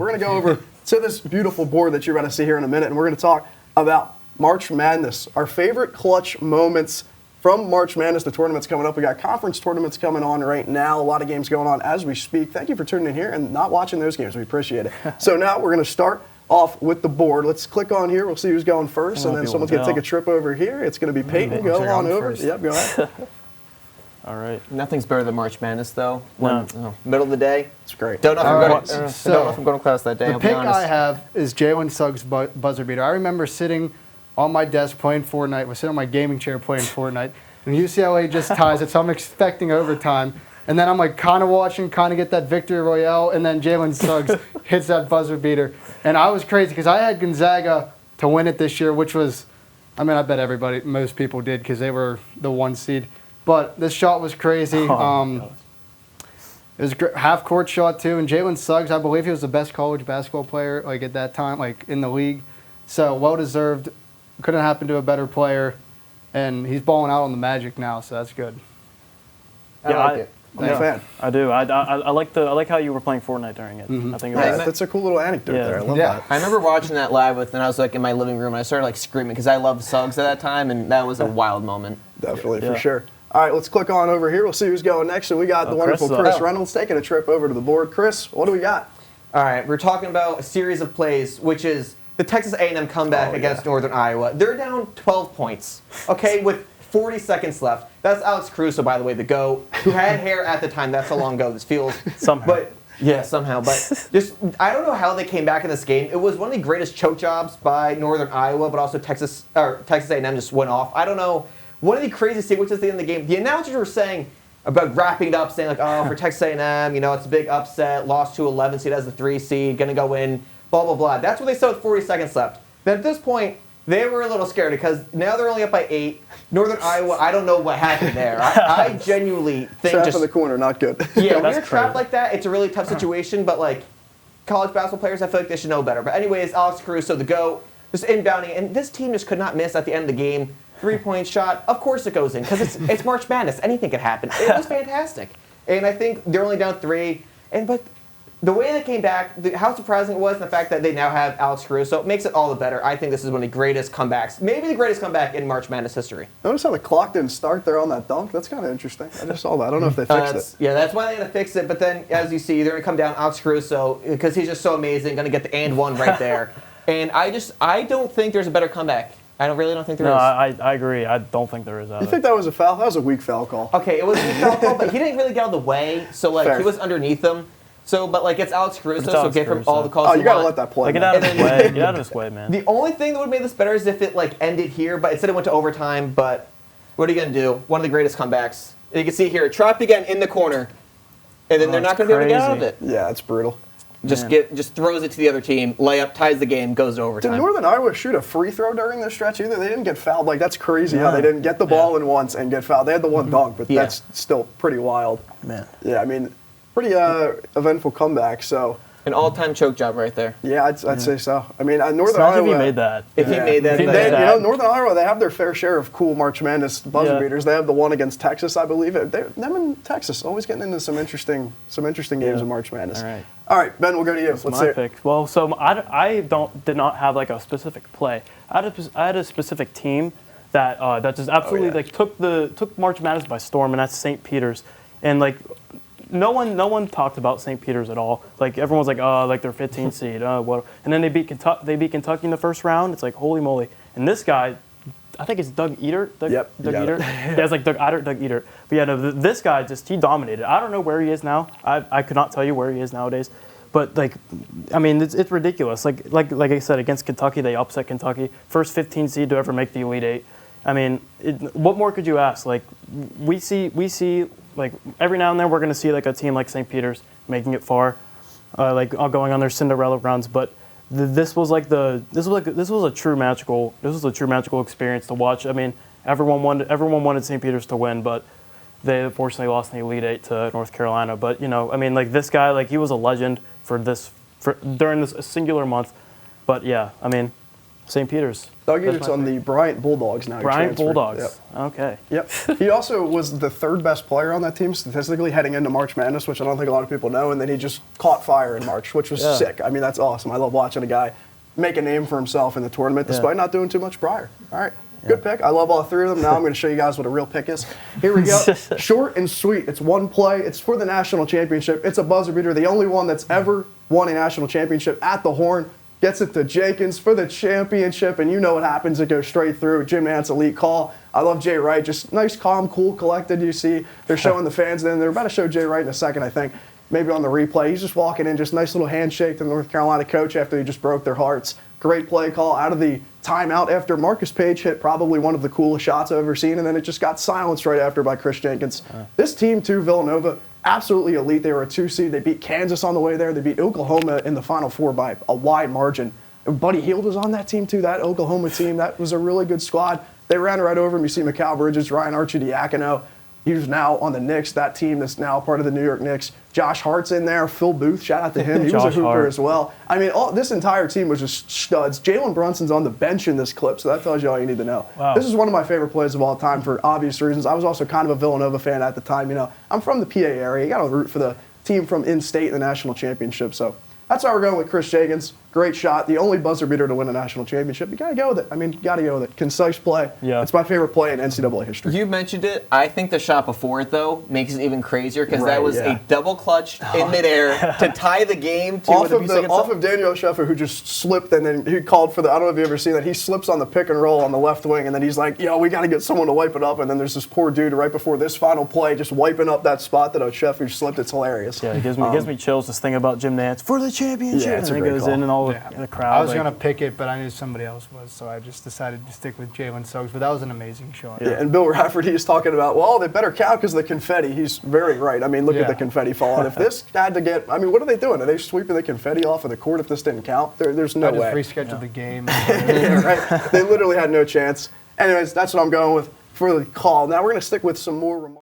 We're going to go over to this beautiful board that you're going to see here in a minute, and we're going to talk about March Madness, our favorite clutch moments from March Madness. The tournament's coming up. We got conference tournaments coming on right now. A lot of games going on as we speak. Thank you for tuning in here and not watching those games. We appreciate it. So now we're going to start off with the board. Let's click on here. We'll see who's going first, and then someone's going to take a trip over here. It's going to be Peyton. Go on over. Yep, go ahead. All right. Nothing's better than March Madness, though. Middle of the day. It's great. Don't know if I'm going to class that day. The pick I have is Jalen Suggs' buzzer beater. I remember sitting on my desk playing Fortnite. I was sitting on my gaming chair playing Fortnite. And UCLA just ties it, so I'm expecting overtime. And then I'm like kind of watching, kind of get that victory royale, and then Jalen Suggs hits that buzzer beater. And I was crazy because I had Gonzaga to win it this year, which was, I mean, I bet most people did because they were the 1 seed. But this shot was crazy. It was a half-court shot, too. And Jalen Suggs, I believe he was the best college basketball player like at that time, like in the league. So well-deserved. Couldn't happen to a better player. And he's balling out on the Magic now, so that's good. I like it. I'm a fan. I do. I like how you were playing Fortnite during it. I think that's a cool little anecdote there. I love that. I remember watching that live and I was like in my living room and I started like screaming because I loved Suggs at that time, and that was a wild moment. Definitely, for sure. All right, let's click on over here. We'll see who's going next. And we got the wonderful Chris Reynolds taking a trip over to the board. Chris, what do we got? All right, we're talking about a series of plays, which is the Texas A&M comeback against Northern Iowa. They're down 12 points, okay, with 40 seconds left. That's Alex Caruso, by the way, the GOAT, who had hair at the time. That's how long ago this feels. Somehow. But just, I don't know how they came back in this game. It was one of the greatest choke jobs by Northern Iowa, but also Texas A&M just went off. I don't know. One of the craziest sequences at the end of the game, the announcers were saying about wrapping it up, saying like, oh, for Texas A&M, it's a big upset, lost to 11 seed as the 3 seed, going to go in, blah, blah, blah. That's what they said with 40 seconds left. Then at this point, they were a little scared because now they're only up by 8. Northern Iowa, I don't know what happened there. I genuinely think Trap in the corner, not good. Yeah, when you're trapped like that, it's a really tough situation, but like college basketball players, I feel like they should know better. But anyways, Alex Caruso, the GOAT, just inbounding, and this team just could not miss at the end of the game. 3-point shot, of course it goes in because it's March Madness. Anything can happen. It was fantastic. And I think they're only down 3. But the way they came back, how surprising it was, and the fact that they now have Alex Caruso makes it all the better. I think this is one of the greatest comebacks, maybe the greatest comeback in March Madness history. Notice how the clock didn't start there on that dunk? That's kind of interesting. I just saw that. I don't know if they fixed it. Yeah, that's why they had to fix it. But then, as you see, they're going to come down Alex Caruso because he's just so amazing, going to get the and one right there. And I don't think there's a better comeback. I really don't think there is. No, I agree. I don't think there is either. You think that was a foul? That was a weak foul call. Okay, it was a weak foul call, but he didn't really get out of the way. So, like, he was underneath him. So, but, like, it's Alex Caruso, so give him all the calls. Oh, you got to let that play. Get out of his way. Get out of his way, man. The only thing that would have made this better is if it, like, ended here, but instead it went to overtime. But what are you going to do? One of the greatest comebacks. And you can see here, trapped again in the corner. And then they're not going to be able to get out of it. Yeah, it's brutal. Just throws it to the other team, layup, ties the game, goes to overtime. Did Northern Iowa shoot a free throw during this stretch either? They didn't get fouled. Like, that's crazy how they didn't get the ball in once and get fouled. They had the one dunk, but that's still pretty wild. Man. Yeah, I mean, pretty eventful comeback, so. An all-time choke job right there. Yeah, I'd say so. I mean, Northern Iowa. If he made that. If he made that. Northern Iowa, they have their fair share of cool March Madness buzzer beaters. They have the one against Texas, I believe. Them in Texas, always getting into some interesting games in March Madness. All right, Ben, we'll go to you. Let's see my pick. Well, so I did not have like a specific play. I had a specific team that just absolutely took March Madness by storm, and that's St. Peter's. And like no one talked about St. Peter's at all. Like everyone was like, oh, like they're 15 seed. What? And then they beat Kentucky in the first round. It's like holy moly. And this guy, I think it's Doug Eater. Doug Eater. Yeah, it's like Doug Eater. But yeah, no, this guy he dominated. I don't know where he is now. I could not tell you where he is nowadays. But like, I mean, it's ridiculous. Like I said, against Kentucky, they upset Kentucky. First 15 seed to ever make the Elite Eight. I mean, what more could you ask? Like, we see like every now and then we're going to see like a team like St. Peter's making it far, like going on their Cinderella runs. But this was a true magical experience to watch. I mean, everyone wanted St. Peter's to win, but they unfortunately lost in the Elite Eight to North Carolina. But I mean, like this guy, like he was a legend during this singular month. But yeah, I mean. St. Peter's. Doug That's Eater's my on the Bryant Bulldogs now. He Bryant transferred. Bulldogs. Okay. Yep. He also was the third best player on that team statistically heading into March Madness, which I don't think a lot of people know. And then he just caught fire in March, which was sick. I mean, that's awesome. I love watching a guy make a name for himself in the tournament despite not doing too much prior. All right. Good pick. I love all three of them. Now I'm going to show you guys what a real pick is. Here we go. Short and sweet. It's one play. It's for the national championship. It's a buzzer beater. The only one that's ever won a national championship at the Horn. Gets it to Jenkins for the championship, and you know what happens. It goes straight through. Jim Nantz, elite call. I love Jay Wright. Just nice, calm, cool, collected. You see, they're showing the fans. Then they're about to show Jay Wright in a second, I think. Maybe on the replay. He's just walking in, just nice little handshake to the North Carolina coach after he just broke their hearts. Great play call out of the timeout after Marcus Page hit probably one of the coolest shots I've ever seen, and then it just got silenced right after by Chris Jenkins. This team, too, Villanova, absolutely elite. They were a 2 seed. They beat Kansas on the way there. They beat Oklahoma in the Final Four by a wide margin. And Buddy Hield was on that team, too, that Oklahoma team. That was a really good squad. They ran right over him. You see Mikal Bridges, Ryan Arcidiacono. He was now on the Knicks, that team that's now part of the New York Knicks. Josh Hart's in there. Phil Booth, shout out to him. He was a hooper as well. I mean, this entire team was just studs. Jalen Brunson's on the bench in this clip, so that tells you all you need to know. Wow. This is one of my favorite plays of all time for obvious reasons. I was also kind of a Villanova fan at the time. You know, I'm from the PA area. You got to root for the team from in-state in the national championship. So that's how we're going with Chris Jenkins. Great shot. The only buzzer beater to win a national championship. You got to go with it. I mean, you got to go with it. Concise play. Yeah. It's my favorite play in NCAA history. You mentioned it. I think the shot before it, though, makes it even crazier because Right, that was yeah. a double clutch in midair to tie the game to Off of Daniel Sheffer, who just slipped, and then he called for the, I don't know if you've ever seen that, he slips on the pick and roll on the left wing, and then he's like, yo, we got to get someone to wipe it up, and then there's this poor dude right before this final play just wiping up that spot that Sheffer slipped. It's hilarious. Yeah, it gives me chills just thinking about Jim Nantz for the championship. Yeah, it's and a he great goes call. in and all the crowd. I was going to pick it, but I knew somebody else was, so I just decided to stick with Jalen Suggs. But that was an amazing shot. Yeah, and Bill Rafferty is talking about, well, they better count because the confetti. He's very right. I mean, look at the confetti falling. If this had to get, I mean, what are they doing? Are they sweeping the confetti off of the court if this didn't count? There's no way. I just rescheduled the game. Yeah, right? They literally had no chance. Anyways, that's what I'm going with for the call. Now we're going to stick with some more remarks.